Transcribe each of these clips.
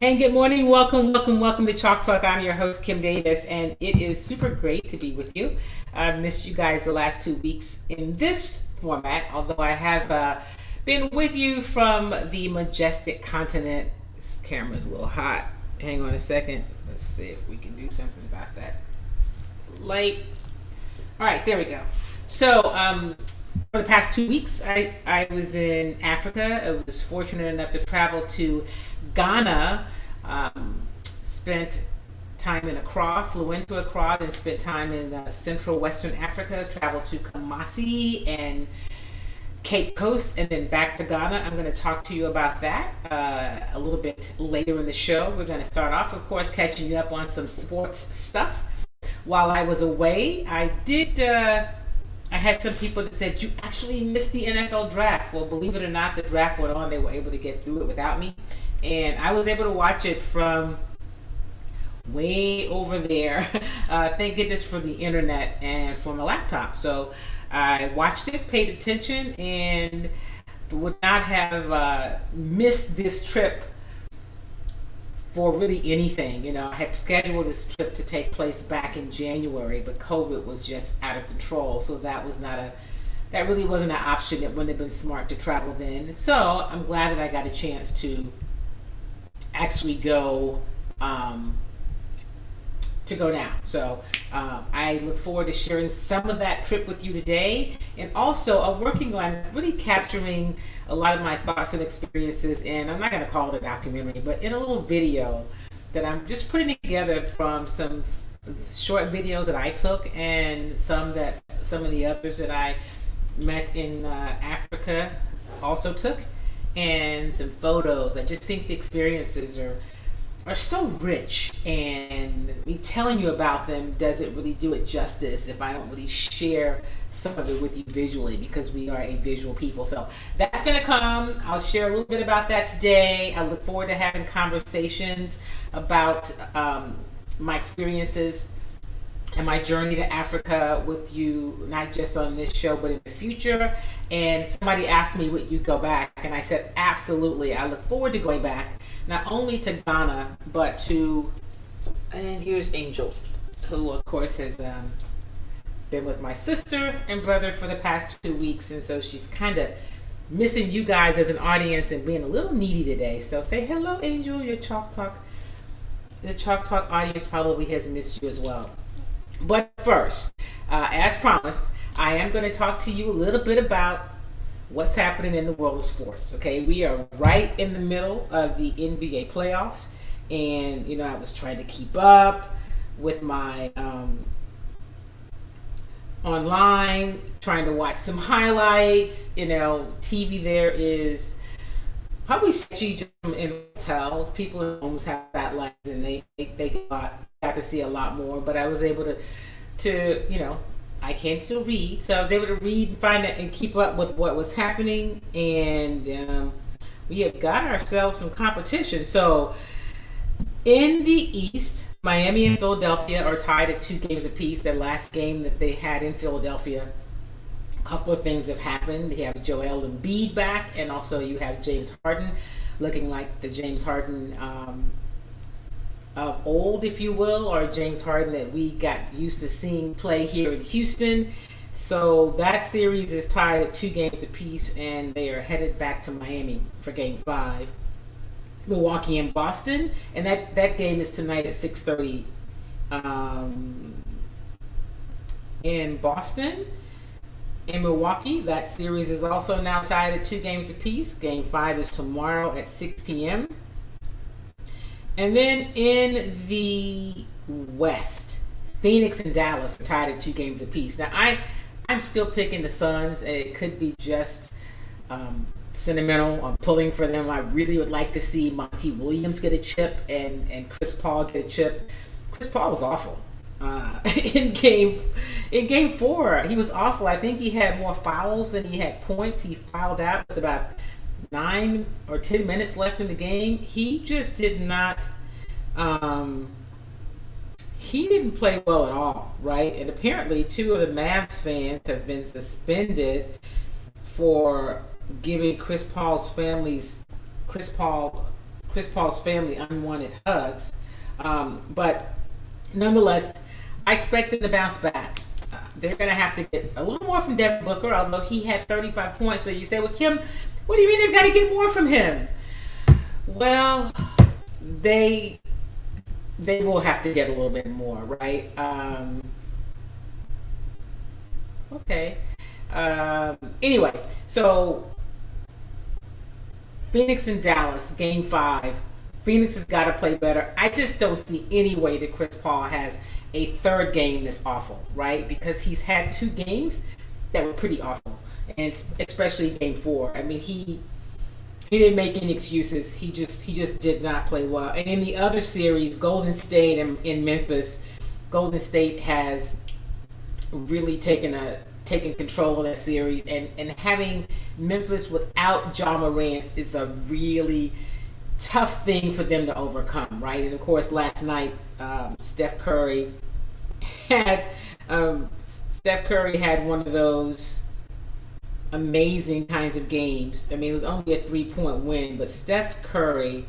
And good morning, welcome to Chalk Talk. I'm your host, Kim Davis, and it is super great to be with you. I've missed you guys the last 2 weeks in this format, although I have been with you from the majestic continent. This camera's a little hot. Hang on a second. Let's see if we can do something about that light. All right, there we go. So, for the past 2 weeks, I was in Africa. I was fortunate enough to travel to Ghana, spent time in Accra, flew into Accra, then spent time in Central Western Africa, traveled to Kumasi and Cape Coast, and then back to Ghana. I'm going to talk to you about that a little bit later in the show. We're going to start off, of course, catching you up on some sports stuff. While I was away, I had some people that said, you actually missed the NFL draft. Well, believe it or not, the draft went on. They were able to get through it without me. And I was able to watch it from way over there. Thank goodness for the internet and for my laptop. So I watched it, paid attention, and would not have missed this trip for really anything. You know, I had scheduled this trip to take place back in January, but COVID was just out of control. So that really wasn't an option. It wouldn't have been smart to travel then. So I'm glad that I got a chance to actually go now. So I look forward to sharing some of that trip with you today. And also I'm working on really capturing a lot of my thoughts and experiences, and I'm not going to call it a documentary, but in a little video that I'm just putting together from some short videos that I took and some of the others that I met in Africa also took, and some photos. I just think the experiences are so rich, and me telling you about them doesn't really do it justice if I don't really share some of it with you visually, because we are a visual people. So that's going to come. I'll share a little bit about that today. I look forward to having conversations about my experiences and my journey to Africa with you, not just on this show, but in the future. And somebody asked me, would you go back? And I said, absolutely. I look forward to going back, not only to Ghana, but to, and here's Angel, who of course has been with my sister and brother for the past 2 weeks. And so she's kind of missing you guys as an audience and being a little needy today. So say hello, Angel. The Chalk Talk audience probably has missed you as well. But first, as promised, I am going to talk to you a little bit about what's happening in the world of sports. Okay, we are right in the middle of the NBA playoffs, and I was trying to keep up with my online, trying to watch some highlights. TV there is probably sketchy just in hotels. People in homes have satellites, and they got to see a lot more. But I was able to I can still read, so I was able to read and find it and keep up with what was happening. And we have got ourselves some competition. So in the East, Miami and Philadelphia are tied at 2 games apiece. Their last game that they had in Philadelphia, a couple of things have happened. You have Joel Embiid back, and also you have James Harden, looking like the James Harden of old, if you will, or James Harden that we got used to seeing play here in Houston. So that series is tied at 2 games apiece, and they are headed back to Miami for Game 5. Milwaukee and Boston, and that game is tonight at 6:30 in Boston. In Milwaukee, that series is also now tied at 2 games apiece. Game 5 is tomorrow at 6 p.m. And then in the West, Phoenix and Dallas are tied at 2 games apiece. Now, I'm still picking the Suns. It could be just sentimental. I'm pulling for them. I really would like to see Monty Williams get a chip and Chris Paul get a chip. Chris Paul was awful in game 4. He was awful. I think he had more fouls than he had points. He fouled out with about 9 or 10 minutes left in the game. He just did not he didn't play well at all, right? And apparently 2 of the Mavs fans have been suspended for giving Chris Paul Chris Paul's family unwanted hugs. But nonetheless, I expect them to bounce back. They're going to have to get a little more from Devin Booker, although he had 35 points. So you say, well, Kim, what do you mean they've got to get more from him? Well, they will have to get a little bit more, right? Okay. Anyway, so Phoenix and Dallas, Game 5. Phoenix has got to play better. I just don't see any way that Chris Paul has a third game that's awful, right? Because he's had 2 games that were pretty awful, and especially Game 4. I mean, he didn't make any excuses. He just did not play well. And in the other series, Golden State and in Memphis, Golden State has really taken control of that series, and having Memphis without Ja Morant is a really tough thing for them to overcome, right? And of course, last night, Steph Curry had one of those amazing kinds of games. I mean, it was only a 3-point win, but Steph Curry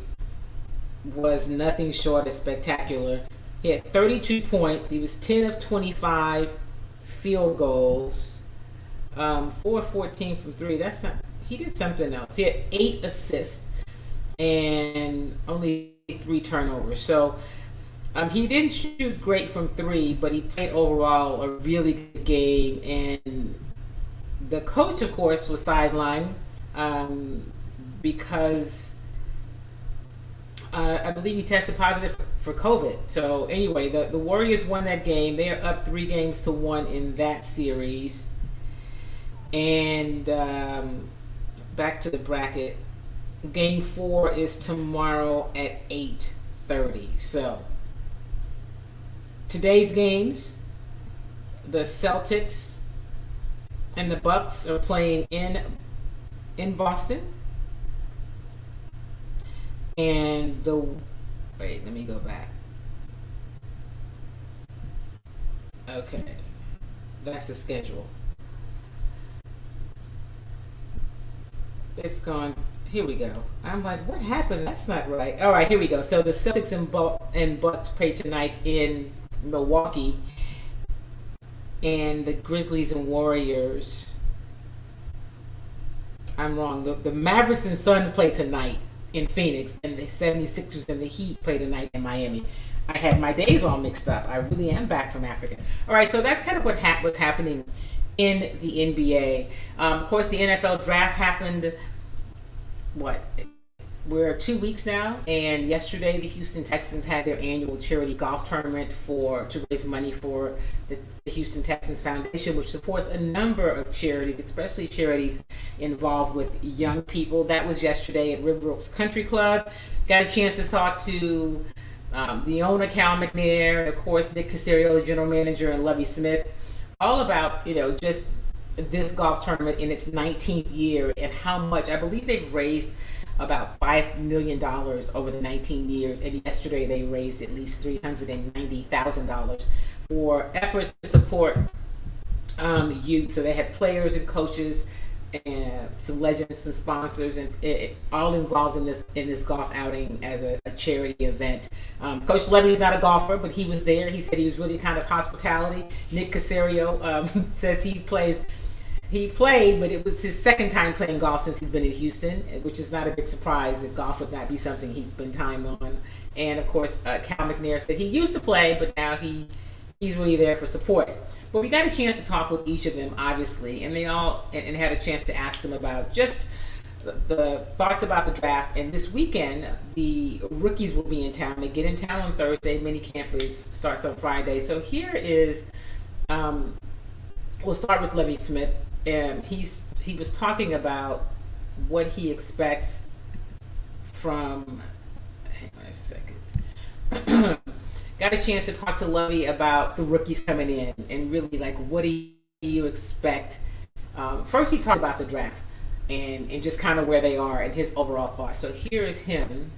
was nothing short of spectacular. He had 32 points. He was 10 of 25 field goals, 4-14 from 3. That's not. He did something else. He had 8 assists and only 3 turnovers. So he didn't shoot great from 3, but he played overall a really good game. And the coach, of course, was sidelined because I believe he tested positive for COVID. So anyway, the Warriors won that game. They are up 3-1 in that series. And back to the bracket. Game 4 is tomorrow at 8:30. So today's games, the Celtics and the Bucks are playing in Boston. And let me go back. Okay, that's the schedule. It's gone. Here we go. I'm like, what happened? That's not right. All right, here we go. So the Celtics and Bucks play tonight in Milwaukee, and the Grizzlies and Warriors. I'm wrong. The Mavericks and Suns play tonight in Phoenix, and the 76ers and the Heat play tonight in Miami. I had my days all mixed up. I really am back from Africa. All right, so that's kind of what's happening in the NBA. Of course, the NFL draft happened. We're 2 weeks now, and yesterday the Houston Texans had their annual charity golf tournament to raise money for the Houston Texans Foundation, which supports a number of charities, especially charities involved with young people. That was yesterday at River Oaks Country Club. Got a chance to talk to the owner, Cal McNair, and of course Nick Caserio, the general manager, and Lovie Smith, all about just this golf tournament in its 19th year and how much. I believe they've raised about $5 million over the 19 years, and yesterday they raised at least $390,000 for efforts to support youth. So they had players and coaches and some legends, some sponsors, and all involved in this golf outing as a charity event. Coach Levy is not a golfer, but he was there. He said he was really kind of hospitality. Nick Caserio says he played, but it was his second time playing golf since he's been in Houston, which is not a big surprise that golf would not be something he'd spend time on. And of course, Cal McNair said he used to play, but now he's really there for support. But we got a chance to talk with each of them, obviously, and they all and had a chance to ask them about just the thoughts about the draft. And this weekend, the rookies will be in town. They get in town on Thursday. Minicamp starts on Friday. So here is, we'll start with Lovie Smith. And he was talking about what he expects from. Hang on a second. Got a chance to talk to Lovie about the rookies coming in and really what do you expect. First, he talked about the draft and just kind of where they are and his overall thoughts. So here is him.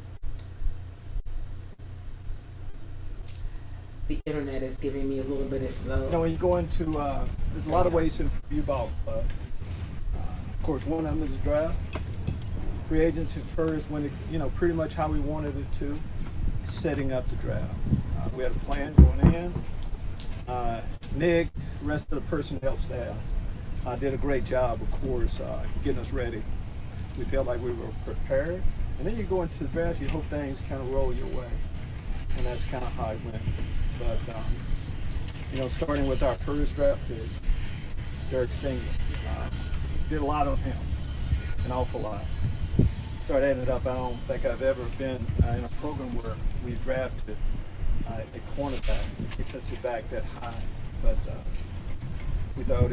The internet is giving me a little bit of slow. When you go into, there's a lot of ways to view ball. Of course, one of them is the draft. free agency first went, pretty much how we wanted it to, setting up the draft. We had a plan going in. Nick, the rest of the personnel staff did a great job, of course, getting us ready. We felt like we were prepared. And then you go into the draft, you hope things kind of roll your way. And that's kind of how it went. But, starting with our first draft pick, Derek Stingley, did a lot on him, an awful lot. Start adding it up, I don't think I've ever been in a program where we've drafted a cornerback, defensive back that high. But we thought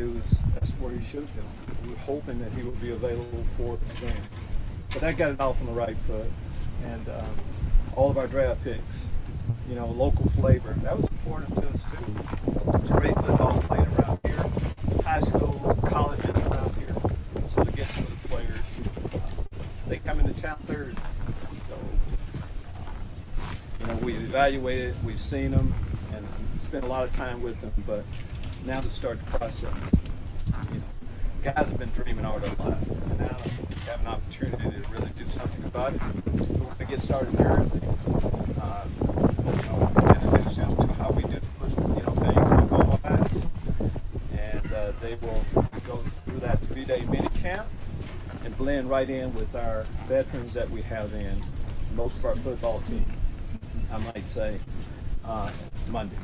that's where he should have been. We were hoping that he would be available for the game. But that got it off on the right foot. And all of our draft picks, local flavor, that was important to us too. Great football played around here, high school, colleges around here. So to get some of the players, they come into town Thursday. So, we've evaluated, we've seen them, and spent a lot of time with them. But now to start the process, guys have been dreaming all their life, and now we have an opportunity to really do something about it. We're going to get started Thursday. Introduce them to how we do the first, thing football-wise, and they will go through that 3-day minicamp and blend right in with our veterans that we have in most of our football team. I might say Monday.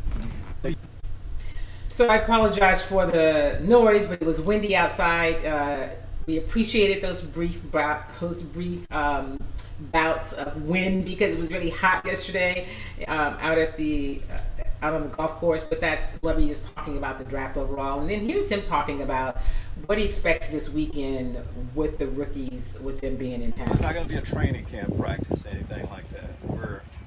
So I apologize for the noise, but it was windy outside. We appreciated those brief bouts of wind because it was really hot yesterday out on the golf course. But that's Lovie just talking about the draft overall, and then here's him talking about what he expects this weekend with the rookies, with them being in town. It's not going to be a training camp practice, anything like that.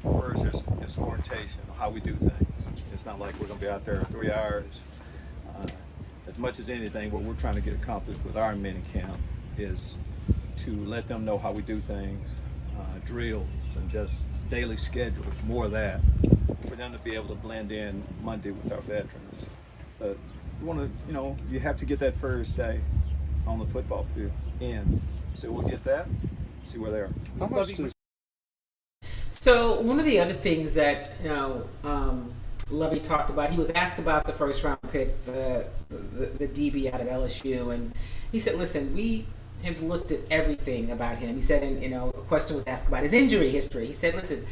First it's orientation, how we do things. It's not like we're going to be out there 3 hours. As much as anything, what we're trying to get accomplished with our mini camp is to let them know how we do things, drills, and just daily schedules, more of that, for them to be able to blend in Monday with our veterans. But you want to, you have to get that first day on the football field in. So we'll get that, see where they are. How much does So one of the other things that Lovie talked about, he was asked about the first round pick, the DB out of LSU, and he said, "Listen, we have looked at everything about him." He said, and a question was asked about his injury history. He said, "Listen,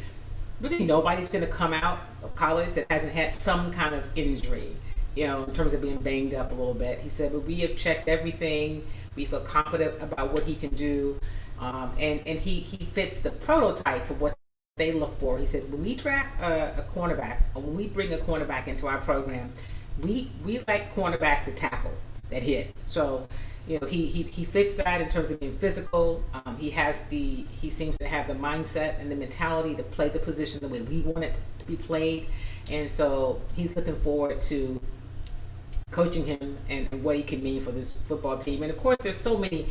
really nobody's going to come out of college that hasn't had some kind of injury, in terms of being banged up a little bit." He said, "But we have checked everything. We feel confident about what he can do, and he fits the prototype for what they look for." He said, "When we draft a cornerback, or when we bring a cornerback into our program, we like cornerbacks to tackle, that hit." So, he fits that in terms of being physical. He seems to have the mindset and the mentality to play the position the way we want it to be played, and so he's looking forward to coaching him and what he can mean for this football team. And of course, there's so many.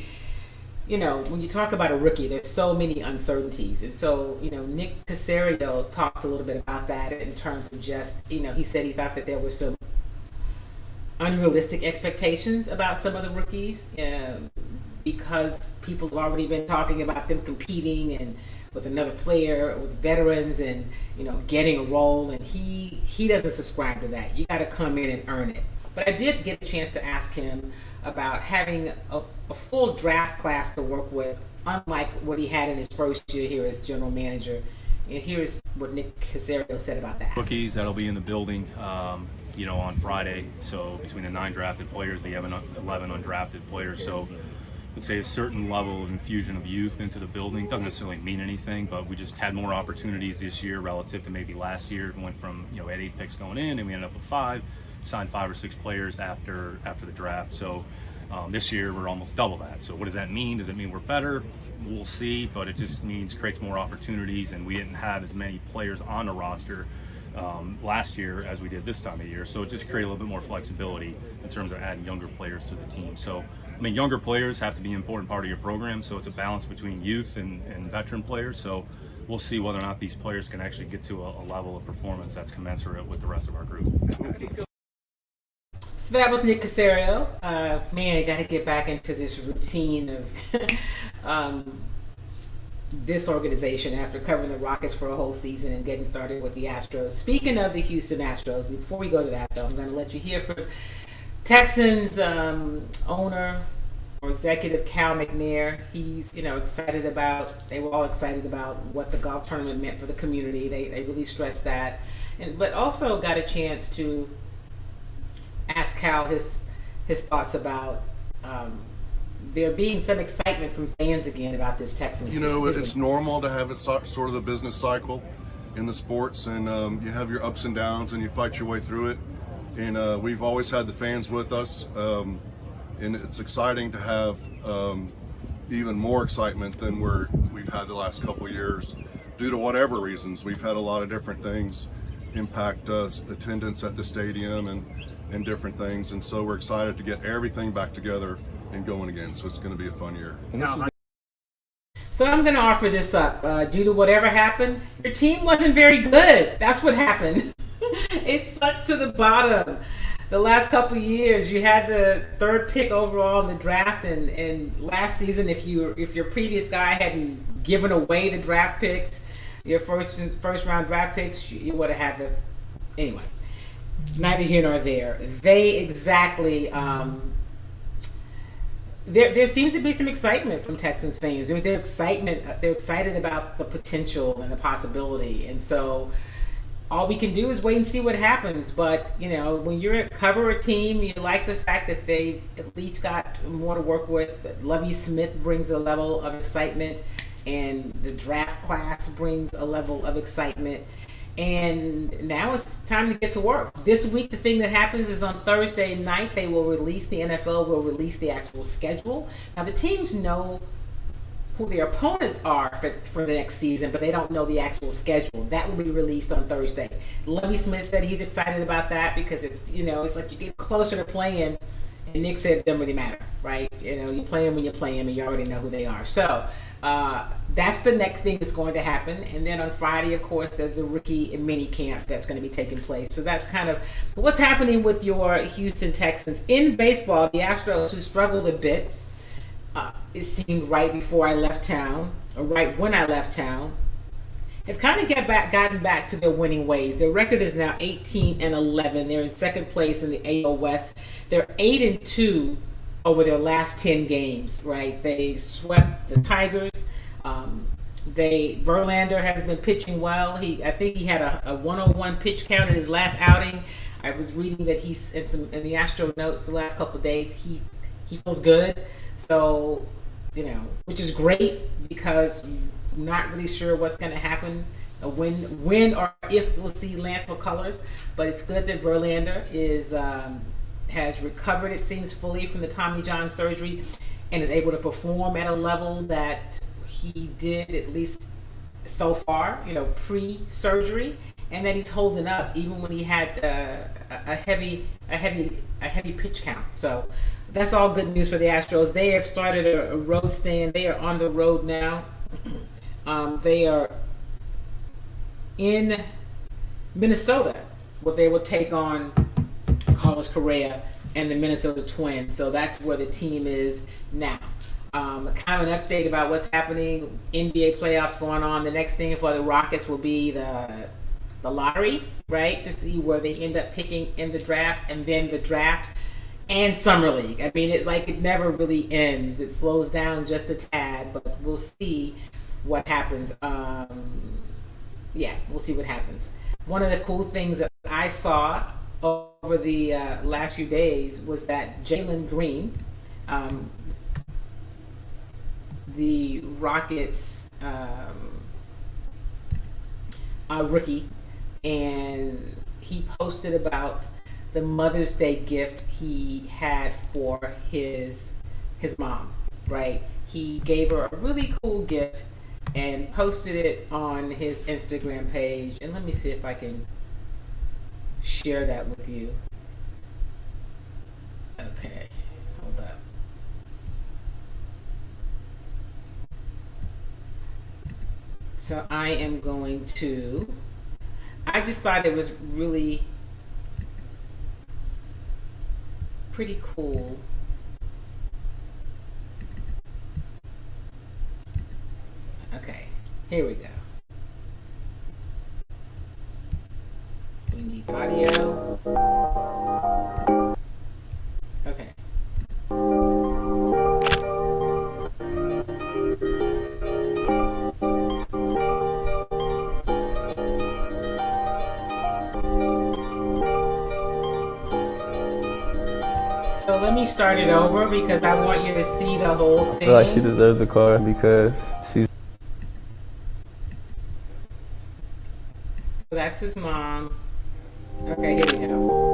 When you talk about a rookie, there's so many uncertainties. And so, Nick Caserio talked a little bit about that in terms of just, he said he thought that there were some unrealistic expectations about some of the rookies because people have already been talking about them competing and with another player, with veterans and, getting a role. And he doesn't subscribe to that. You got to come in and earn it. But I did get a chance to ask him about having a full draft class to work with, unlike what he had in his first year here as general manager. And here's what Nick Caserio said about that. Rookies that'll be in the building, on Friday. So between the 9 drafted players, they have 11 undrafted players. So let's say a certain level of infusion of youth into the building. Doesn't necessarily mean anything, but we just had more opportunities this year relative to maybe last year. We went from, we had 8 picks going in, and we ended up with 5. Signed 5 or 6 players after the draft. So this year we're almost double that. So what does that mean? Does it mean we're better? We'll see, but it just means creates more opportunities, and we didn't have as many players on the roster last year as we did this time of year. So it just created a little bit more flexibility in terms of adding younger players to the team. So younger players have to be an important part of your program. So it's a balance between youth and veteran players. So we'll see whether or not these players can actually get to a level of performance that's commensurate with the rest of our group. So that was Nick Caserio. Man, I got to get back into this routine of this organization after covering the Rockets for a whole season and getting started with the Astros. Speaking of the Houston Astros, before we go to that, though, I'm going to let you hear from Texans owner or executive Cal McNair. He's excited about. They were all excited about what the golf tournament meant for the community. They really stressed that, but also got a chance to ask Cal his thoughts about there being some excitement from fans again about this Texans team. It's normal to have it sort of the business cycle in the sports, and you have your ups and downs, and you fight your way through it. And we've always had the fans with us, and it's exciting to have even more excitement than we've had the last couple of years due to whatever reasons. We've had a lot of different things impact us, attendance at the stadium and different things, and so we're excited to get everything back together and going again. So it's going to be a fun year. So I'm going to offer this up. Due to whatever happened, your team wasn't very good. That's what happened. It sucked to the bottom. The last couple of years, you had the 3rd pick overall in the draft, and last season, if your previous guy hadn't given away the draft picks, your first round draft picks, you would have had the. Anyway, neither here nor there. They exactly. There seems to be some excitement from Texans fans. They're excited about the potential and the possibility, and so all we can do is wait and see what happens. But when you're cover a team, you like the fact that they've at least got more to work with. Lovie Smith brings a level of excitement, and the draft class brings a level of excitement. And now it's time to get to work. This week, the thing that happens is on Thursday night, the NFL will release the actual schedule. Now, the teams know who their opponents are for the next season, but they don't know the actual schedule. That will be released on Thursday. Lovie Smith said he's excited about that because it's like you get closer to playing, and Nick said it doesn't really matter, right? You play them when you play them, and you already know who they are. So that's the next thing that's going to happen. And then on Friday, of course, there's a rookie mini camp that's going to be taking place. So that's kind of what's happening with your Houston Texans. In baseball, the Astros, who struggled a bit, it seemed right before I left town, or right when I left town, have kind of gotten back to their winning ways. Their record is now 18-11. They're in second place in the AL West. They're 8-2 over their last 10 games, right? They swept the Tigers. Verlander has been pitching well. I think he had a 101 pitch count in his last outing. I was reading that he's in the Astro notes the last couple of days. He feels good. So, which is great because I'm not really sure what's going to happen, when or if we'll see Lance McCullers. But it's good that Verlander has recovered, it seems, fully from the Tommy John surgery and is able to perform at a level that he did, at least so far, pre-surgery, and that he's holding up even when he had a heavy pitch count. So that's all good news for the Astros. They have started a road stand. They are on the road now. They are in Minnesota, where they will take on Carlos Correa and the Minnesota Twins. So that's where the team is now. Kind of an update about what's happening. NBA playoffs going on. The next thing for the Rockets will be the lottery, right? To see where they end up picking in the draft, and then the draft and summer league. I mean, it's like it never really ends. It slows down just a tad, but we'll see what happens. We'll see what happens. One of the cool things that I saw over the last few days was that Jalen Green, the Rockets rookie, and he posted about the Mother's Day gift he had for his mom, right? He gave her a really cool gift and posted it on his Instagram page. And let me see if I can share that with you. Okay, hold up. So I am going to, I just thought it was really pretty cool. Okay, Here we go. We need audio. Okay. So let me start it over because I want you to see the whole thing. I feel like she deserves a car because she's. So that's his mom. Okay, here we go.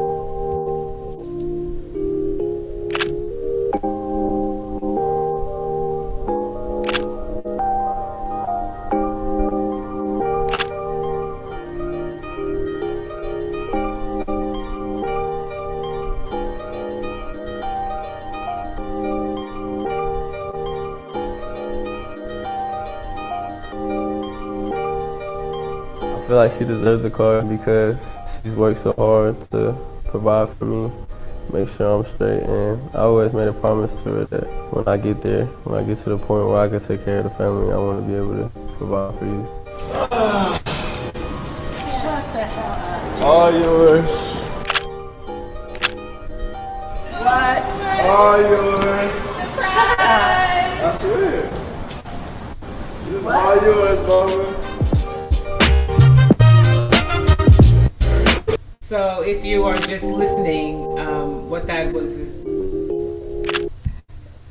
I feel like she deserves a car because she's worked so hard to provide for me, make sure I'm straight, and I always made a promise to her that when I get there, when I get to the point where I can take care of the family, I want to be able to provide for you. Shut the hell up. All yours. What? All yours. Surprise! I swear. It's all yours, mama. So if you are just listening, what that was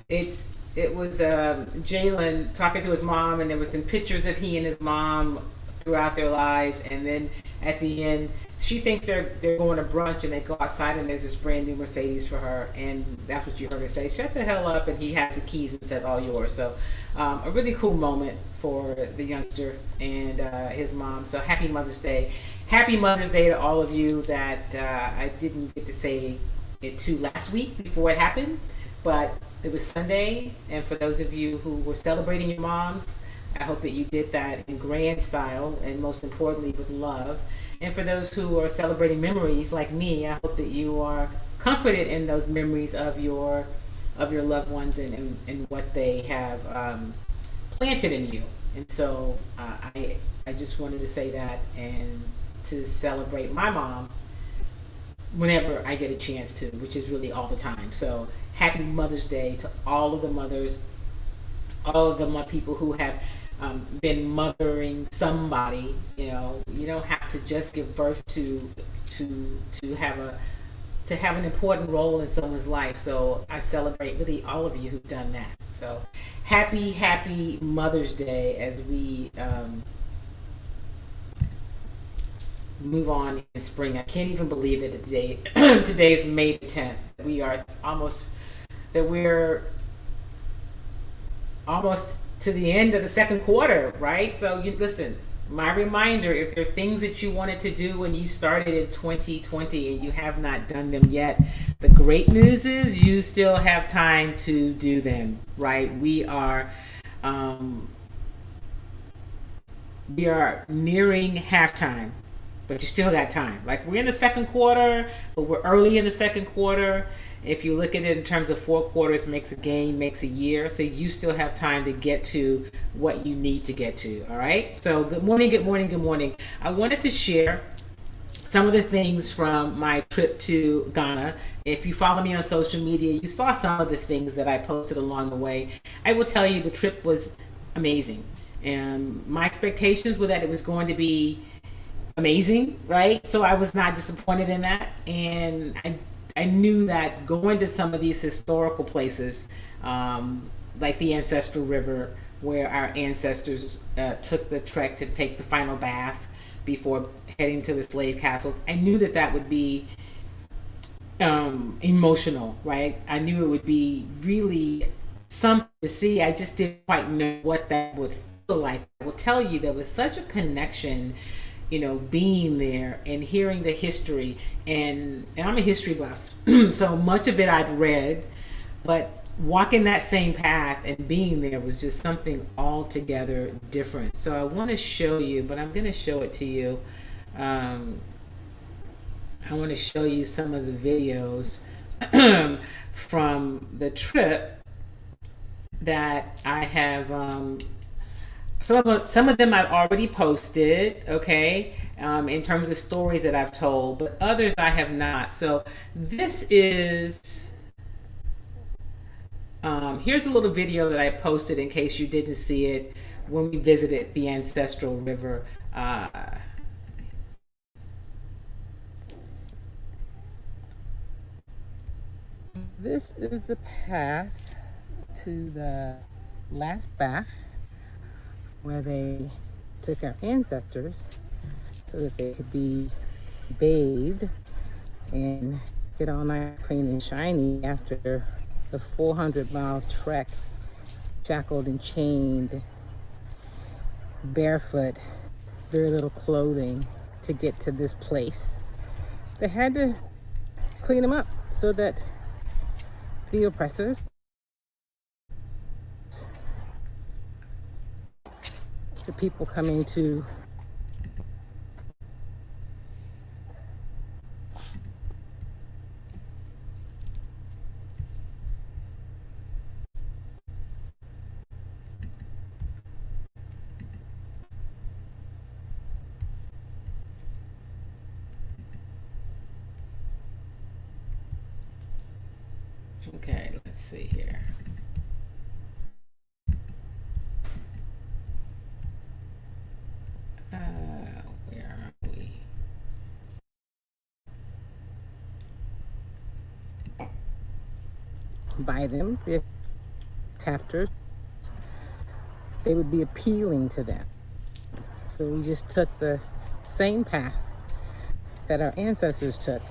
is it was Jalen talking to his mom, and there were some pictures of he and his mom throughout their lives, and then at the end she thinks they're going to brunch, and they go outside and there's this brand new Mercedes for her, and that's what you heard her say, shut the hell up, and he has the keys and says all yours. So a really cool moment for the youngster and his mom. So happy Mother's Day. Happy Mother's Day to all of you that I didn't get to say it to last week before it happened, but it was Sunday, and for those of you who were celebrating your moms, I hope that you did that in grand style and most importantly with love. And for those who are celebrating memories like me, I hope that you are comforted in those memories of your loved ones and what they have planted in you. And so I just wanted to say that and to celebrate my mom whenever I get a chance to, which is really all the time. So happy Mother's Day to all of the mothers, all of the people who have been mothering somebody. You know, you don't have to just give birth to have an important role in someone's life. So I celebrate really all of you who've done that. So happy Mother's Day as we move on in spring. I can't even believe that today is May the 10th. We're almost to the end of the second quarter, right? So you listen, my reminder, if there are things that you wanted to do when you started in 2020 and you have not done them yet, the great news is you still have time to do them, right? We are nearing halftime, but you still got time. Like, we're in the second quarter, but we're early in the second quarter. If you look at it in terms of 4 quarters makes a game, makes a year. So you still have time to get to what you need to get to. All right. So good morning. I wanted to share some of the things from my trip to Ghana. If you follow me on social media, you saw some of the things that I posted along the way. I will tell you the trip was amazing. And my expectations were that it was going to be amazing, right? So I was not disappointed in that. And I knew that going to some of these historical places, like the Ancestral River, where our ancestors took the trek to take the final bath before heading to the slave castles, I knew that would be emotional, right? I knew it would be really something to see. I just didn't quite know what that would feel like. I will tell you, there was such a connection, being there and hearing the history, and I'm a history buff, so much of it I've read, but walking that same path and being there was just something altogether different. So I want to show you, but I'm going to show it to you. I want to show you some of the videos from the trip that I have some of them I've already posted, okay, in terms of stories that I've told, but others I have not. So this is, here's a little video that I posted in case you didn't see it when we visited the ancestral river. This is the path to the last bath where they took our ancestors so that they could be bathed and get all nice, clean, and shiny after the 400-mile trek, shackled and chained, barefoot, very little clothing to get to this place. They had to clean them up so that the oppressors, the people coming to okay, let's see here. Where are we? By them, their captors, they would be appealing to them. So we just took the same path that our ancestors took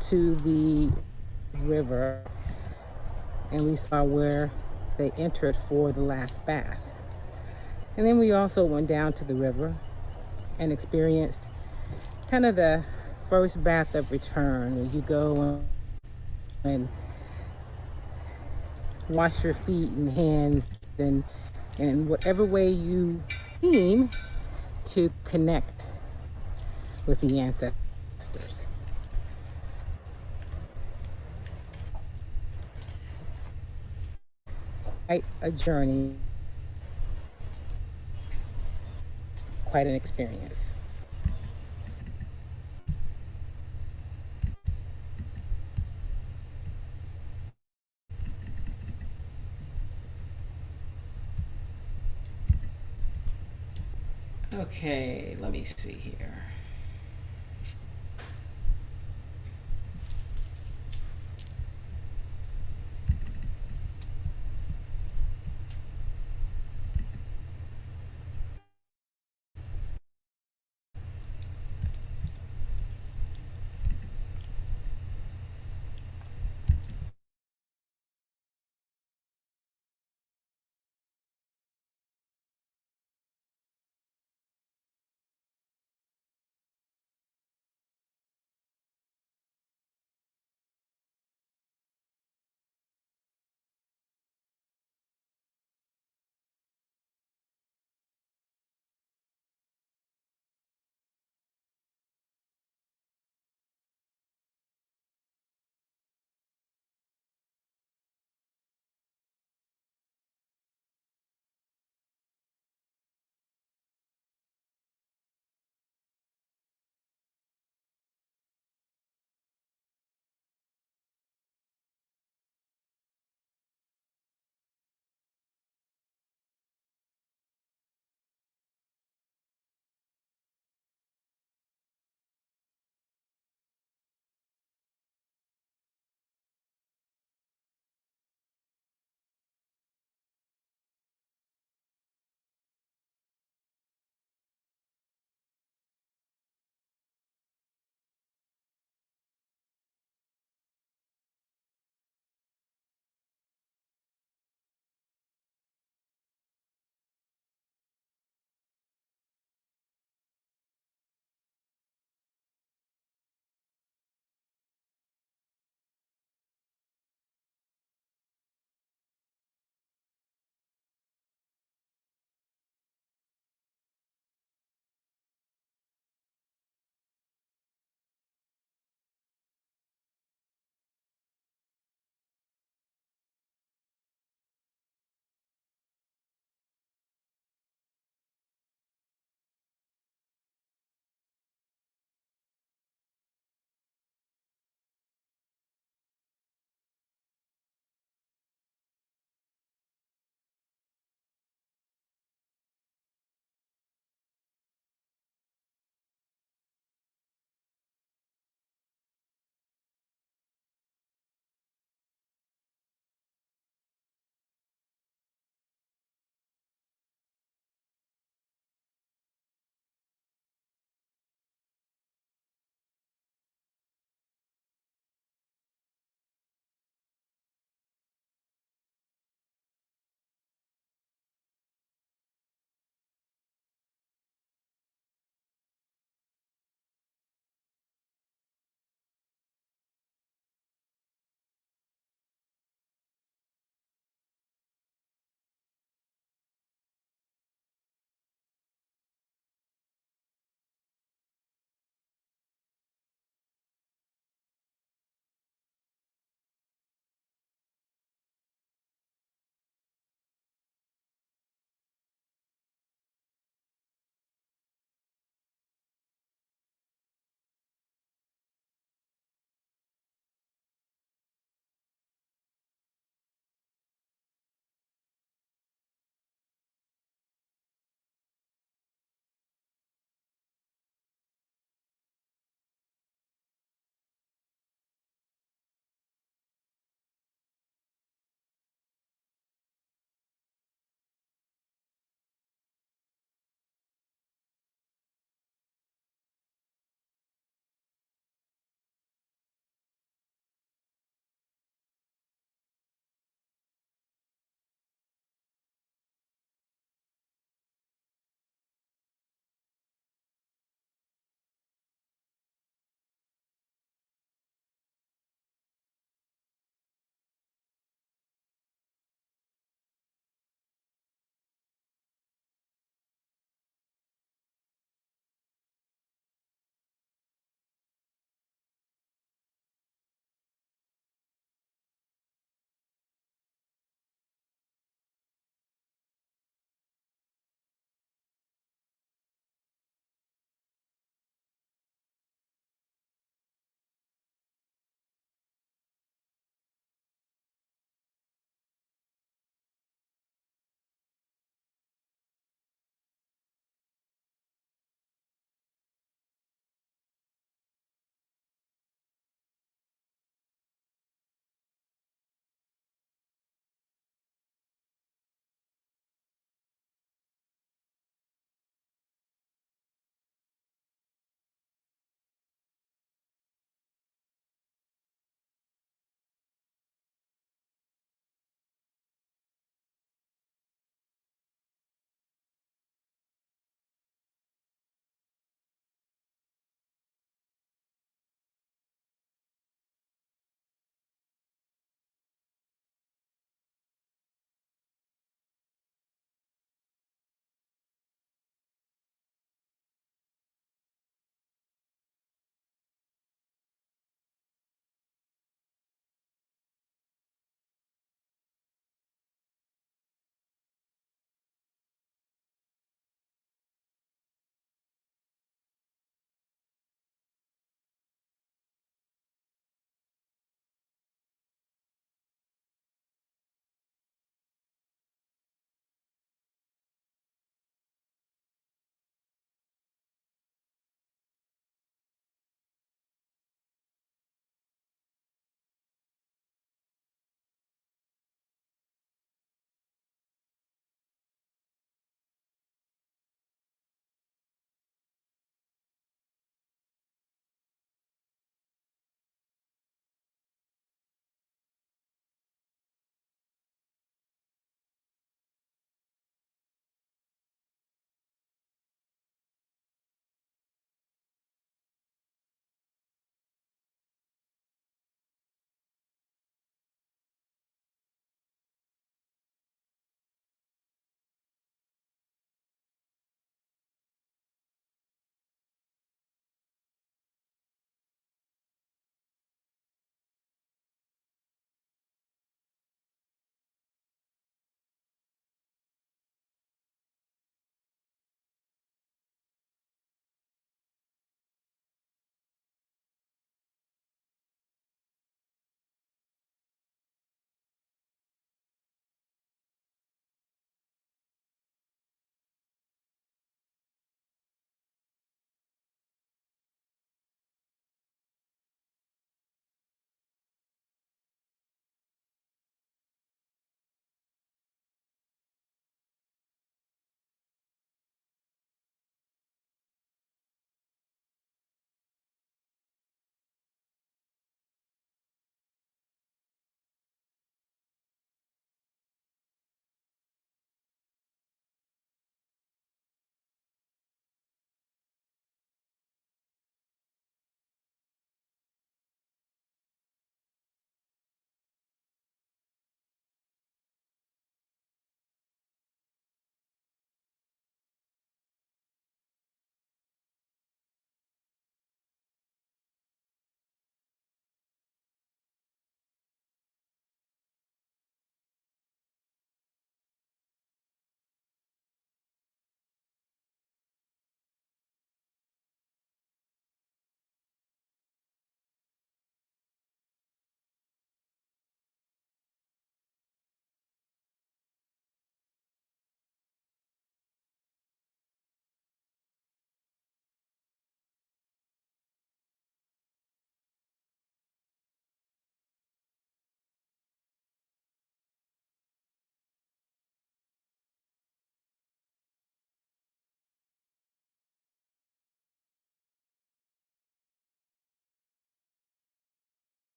to the river, and we saw where they entered for the last bath. And then we also went down to the river and experienced kind of the first bath of return, where you go and wash your feet and hands and whatever way you deem to connect with the ancestors. Quite a journey, quite an experience. Okay, let me see here.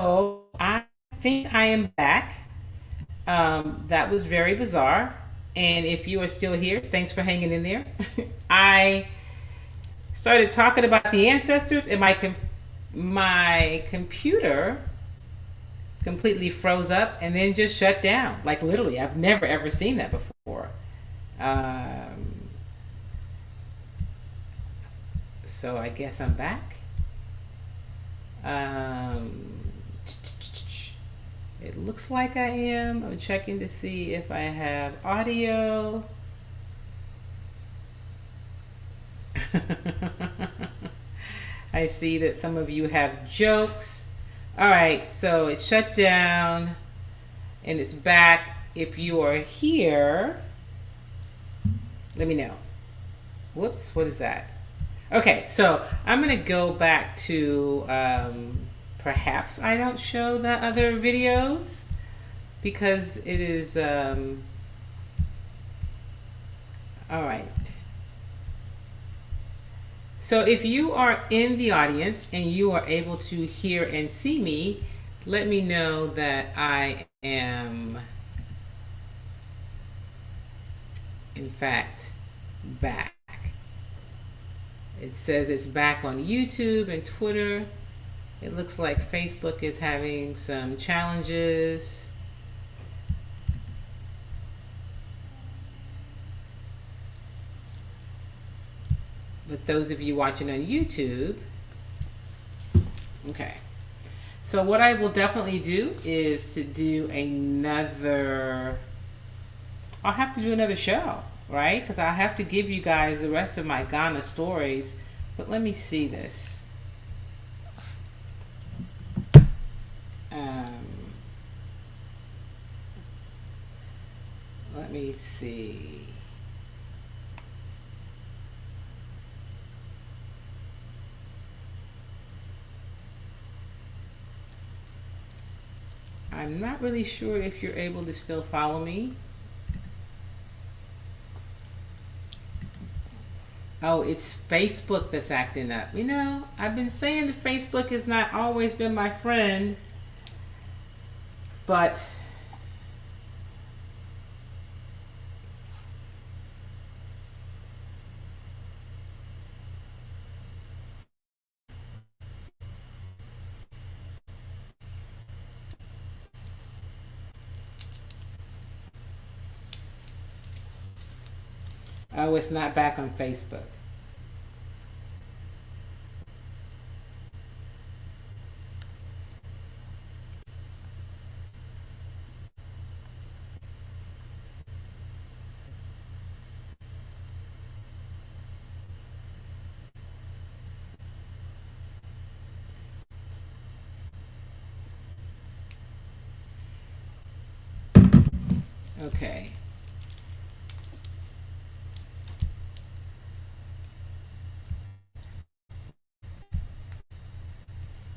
I think I am back. That was very bizarre. And if you are still here, thanks for hanging in there. I started talking about the ancestors, and my computer completely froze up and then just shut down. Like literally, I've never ever seen that before. So I guess I'm back. It looks like I am. I'm checking to see if I have audio. I see that some of you have jokes. All right, so it's shut down and it's back. If you are here, let me know. Whoops, what is that? Okay, so I'm gonna go back to perhaps I don't show the other videos because it is all right. So if you are in the audience and you are able to hear and see me, let me know that I am in fact back. It says it's back on YouTube and Twitter. It looks like Facebook is having some challenges. But those of you watching on YouTube, okay. So what I will definitely do is to do another, I'll have to do another show, right? Because I have to give you guys the rest of my Ghana stories. But let me see this. Let me see. I'm not really sure if you're able to still follow me. Oh, it's Facebook that's acting up. You know, I've been saying that Facebook has not always been my friend, but oh, it's not back on Facebook. Okay.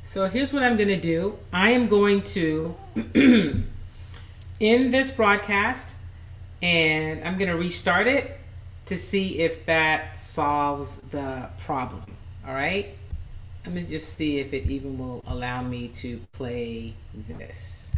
So here's what I'm going to do. I am going to end this broadcast and I'm going to restart it to see if that solves the problem. All right. Let me just see if it even will allow me to play this.